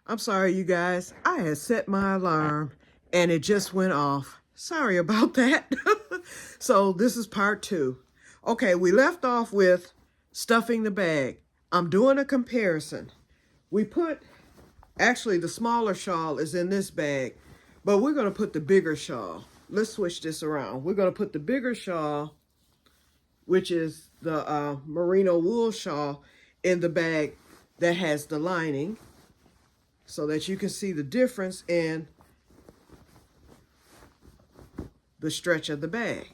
I'm sorry, you guys. I had set my alarm and it just went off. Sorry about that. So this is part two. Okay, we left off with stuffing the bag. I'm doing a comparison. We put, actually the smaller shawl is in this bag, but we're going to put the bigger shawl. Let's switch this around. We're going to put the bigger shawl, which is the merino wool shawl, in the bag that has the lining, so that you can see the difference in the stretch of the bag.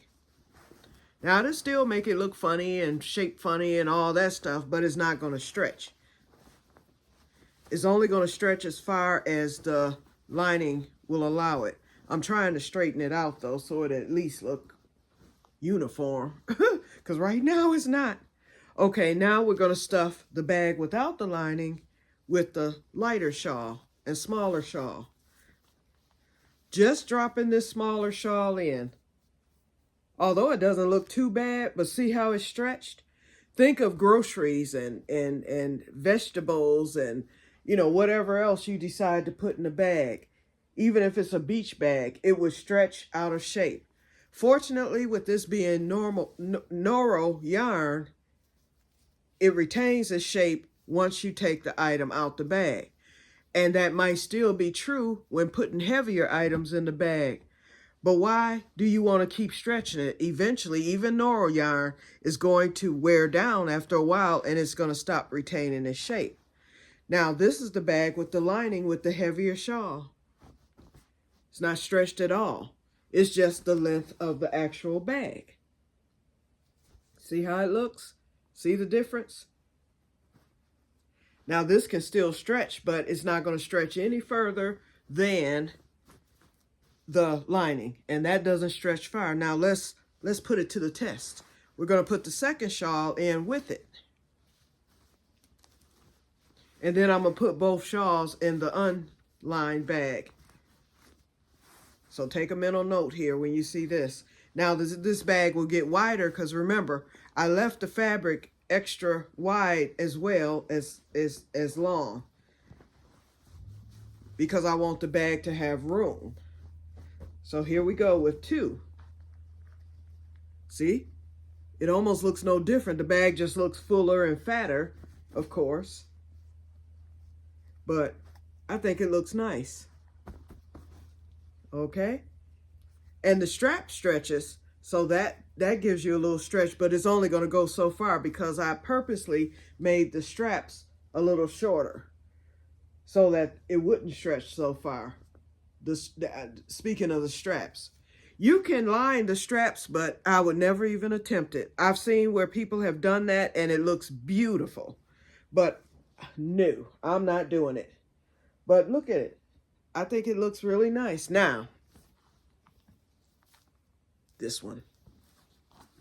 Now, it'll still make it look funny and shape funny and all that stuff, but it's not going to stretch. It's only going to stretch as far as the lining will allow it. I'm trying to straighten it out, though, so it at least look uniform, because right now it's not. Okay, now we're going to stuff the bag without the lining with the lighter shawl and smaller shawl. Just dropping this smaller shawl in. Although it doesn't look too bad, but see how it's stretched? Think of groceries and vegetables and, you know, whatever else you decide to put in a bag. Even if it's a beach bag, it would stretch out of shape. Fortunately, with this being Noro yarn, it retains its shape once you take the item out the bag. And that might still be true when putting heavier items in the bag. But why do you want to keep stretching it? Eventually, even Noro yarn is going to wear down after a while and it's going to stop retaining its shape. Now, this is the bag with the lining with the heavier shawl. It's not stretched at all. It's just the length of the actual bag. See how it looks? See the difference? Now, this can still stretch, but it's not going to stretch any further than the lining, and that doesn't stretch far. Now let's put it to the test. We're going to put the second shawl in with it, and then I'm going to put both shawls in the unlined bag. So take a mental note here when you see this. Now this bag will get wider because remember, I left the fabric extra wide as well as long, because I want the bag to have room. So here we go with two. See? It almost looks no different. The bag just looks fuller and fatter, of course. But I think it looks nice. Okay? And the strap stretches, so that gives you a little stretch, but it's only going to go so far because I purposely made the straps a little shorter so that it wouldn't stretch so far. Speaking of the straps, you can line the straps, but I would never even attempt it. I've seen where people have done that and it looks beautiful, but no, I'm not doing it. But look at it. I think it looks really nice. Now, this one.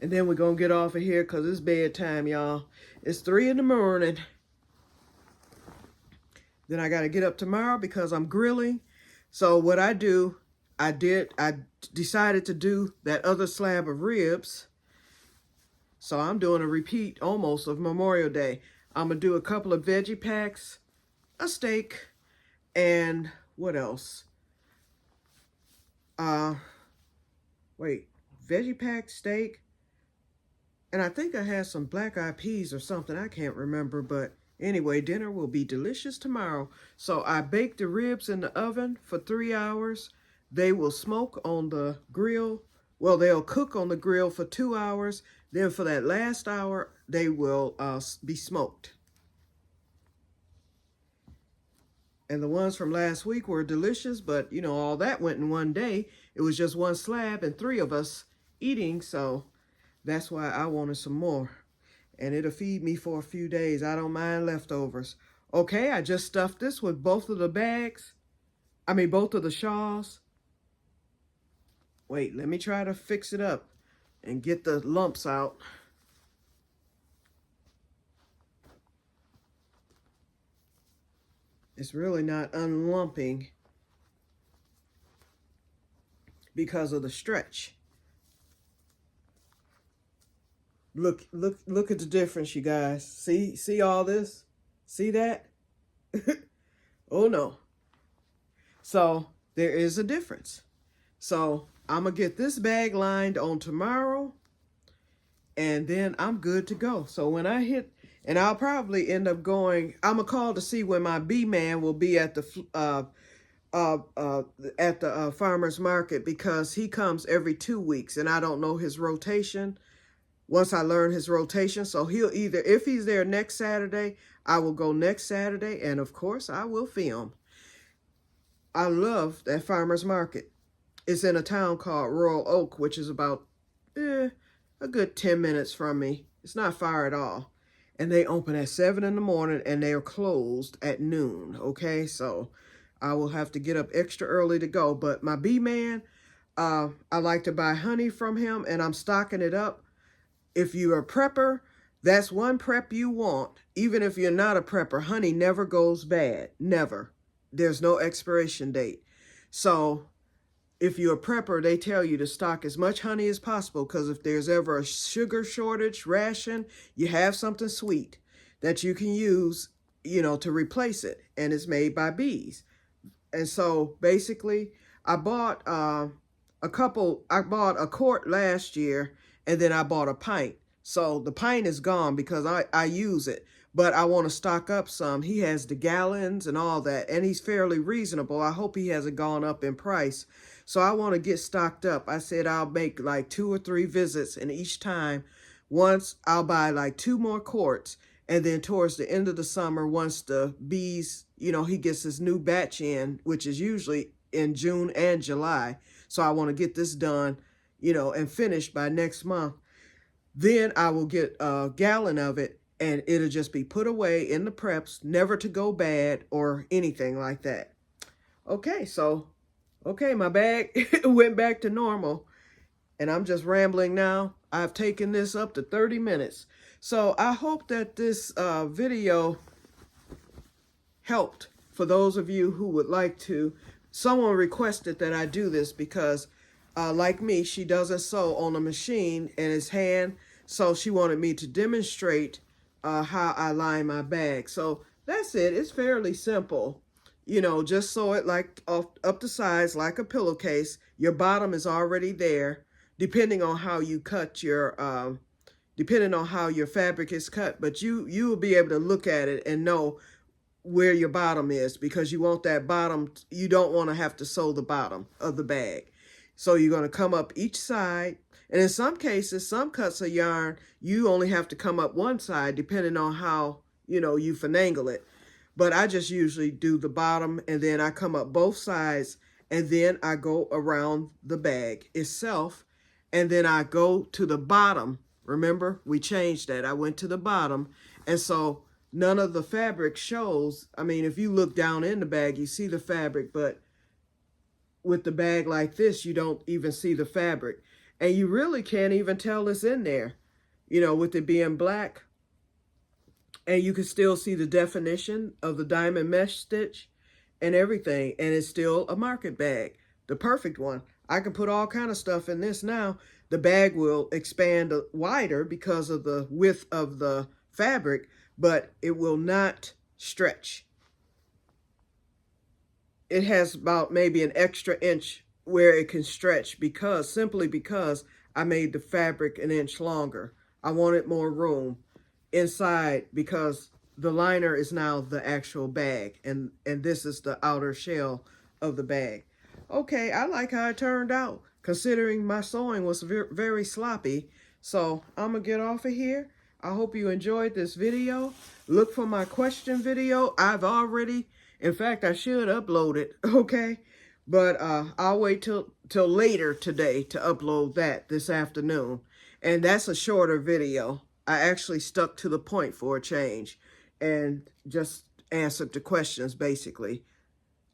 And then we're going to get off of here because it's bedtime, y'all. It's 3 in the morning. Then I got to get up tomorrow because I'm grilling. So what I do, I decided to do that other slab of ribs. So I'm doing a repeat almost of Memorial Day. I'm going to do a couple of veggie packs, a steak, and what else? Veggie pack, steak, and I think I had some black-eyed peas or something. I can't remember, but anyway, dinner will be delicious tomorrow. So I baked the ribs in the oven for 3 hours. They will smoke on the grill. Well, they'll cook on the grill for 2 hours. Then for that last hour, they will be smoked. And the ones from last week were delicious, but, you know, all that went in one day. It was just one slab and 3 of us eating, so that's why I wanted some more. And it'll feed me for a few days. I don't mind leftovers. Okay, I just stuffed this with both of the bags. Both of the shawls. Wait, let me try to fix it up and get the lumps out. It's really not unlumping because of the stretch. Look at the difference, you guys. See all this? See that? Oh no. So there is a difference. So I'm going to get this bag lined on tomorrow, and then I'm good to go. So when I hit, and I'll probably end up going, I'm going to call to see when my B-man will be at the farmer's market, because he comes every 2 weeks and I don't know his rotation. Once I learn his rotation, so he'll either, if he's there next Saturday, I will go next Saturday, and of course I will film. I love that farmer's market. It's in a town called Royal Oak, which is about a good 10 minutes from me. It's not far at all. And they open at 7 in the morning and they are closed at noon. Okay, so I will have to get up extra early to go. But my B-man, I like to buy honey from him, and I'm stocking it up. If you're a prepper, that's one prep you want. Even if you're not a prepper, honey never goes bad. Never. There's no expiration date. So if you're a prepper, they tell you to stock as much honey as possible, because if there's ever a sugar shortage, ration, you have something sweet that you can use, to replace it. And it's made by bees. And so basically, I bought a quart last year, and then I bought a pint. So the pint is gone because I use it. But I want to stock up some. He has the gallons and all that, and he's fairly reasonable. I hope he hasn't gone up in price. So I want to get stocked up. I said I'll make like 2 or 3 visits, and each time, once I'll buy like 2 more quarts, and then towards the end of the summer, once the bees, he gets his new batch in, which is usually in June and July. So I want to get this done, and finished by next month. Then I will get a gallon of it, and it'll just be put away in the preps, never to go bad or anything like that. Okay, my bag went back to normal, and I'm just rambling now. I've taken this up to 30 minutes. So I hope that this video helped for those of you who would like to. Someone requested that I do this because, like me, she doesn't sew on a machine and it's hand. So she wanted me to demonstrate how I line my bag. So that's it. It's fairly simple. Just sew it like up the sides like a pillowcase. Your bottom is already there, depending on how you cut your, depending on how your fabric is cut. But you will be able to look at it and know where your bottom is, because you want that bottom. You don't want to have to sew the bottom of the bag. So you're going to come up each side. And in some cases, some cuts of yarn, you only have to come up one side, depending on how, you finagle it. But I just usually do the bottom, and then I come up both sides, and then I go around the bag itself, and then I go to the bottom. Remember, we changed that. I went to the bottom, and so none of the fabric shows. I mean, if you look down in the bag, you see the fabric, but with the bag like this, you don't even see the fabric. And you really can't even tell it's in there, with it being black. And you can still see the definition of the diamond mesh stitch and everything. And it's still a market bag, the perfect one. I can put all kind of stuff in this now. The bag will expand wider because of the width of the fabric, but it will not stretch. It has about maybe an extra inch where it can stretch, simply because I made the fabric an inch longer. I wanted more room inside because the liner is now the actual bag, and this is the outer shell of the bag. Okay, I like how it turned out, considering my sewing was very sloppy. So I'm gonna get off of here. I hope you enjoyed this video. Look for my question video. In fact, I should upload it, okay? But I'll wait till later today to upload that this afternoon. And that's a shorter video. I actually stuck to the point for a change and just answered the questions, basically.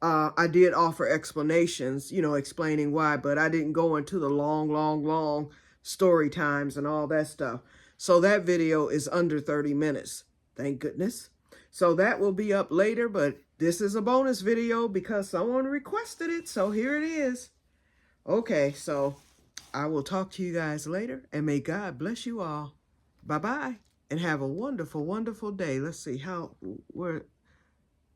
I did offer explanations, explaining why, but I didn't go into the long story times and all that stuff. So that video is under 30 minutes, thank goodness. So that will be up later, but this is a bonus video because someone requested it, so here it is. Okay, so I will talk to you guys later, and may God bless you all. Bye-bye, and have a wonderful, wonderful day. Let's see,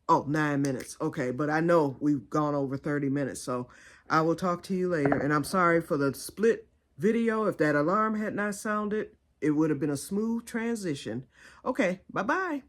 Oh, 9 minutes. Okay, but I know we've gone over 30 minutes, so I will talk to you later. And I'm sorry for the split video. If that alarm had not sounded, it would have been a smooth transition. Okay, bye-bye.